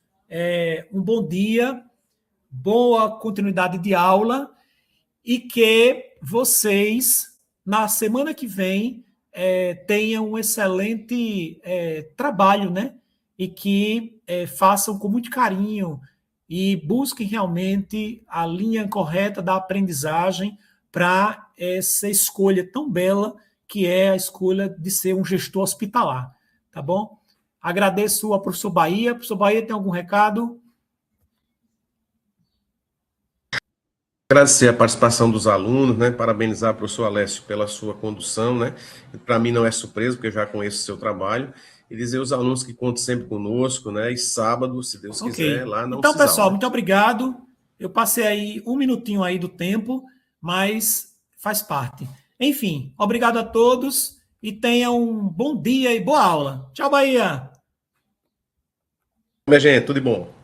um bom dia, boa continuidade de aula e que vocês, na semana que vem, tenham um excelente trabalho, né? E que façam com muito carinho e busquem realmente a linha correta da aprendizagem para essa escolha tão bela que é a escolha de ser um gestor hospitalar, tá bom? Agradeço ao professor Bahia. Professor Bahia, tem algum recado? Agradecer a participação dos alunos, né? Parabenizar o professor Alessio pela sua condução, né? Para mim não é surpresa, porque eu já conheço o seu trabalho. E dizer aos alunos que contem sempre conosco, né? E sábado, se Deus quiser, lá não Então, pessoal, exalta. muito obrigado. Eu passei aí 1 minutinho aí do tempo, mas faz parte. Enfim, obrigado a todos e tenham um bom dia e boa aula. Tchau, Bahia! Minha gente, tudo de bom.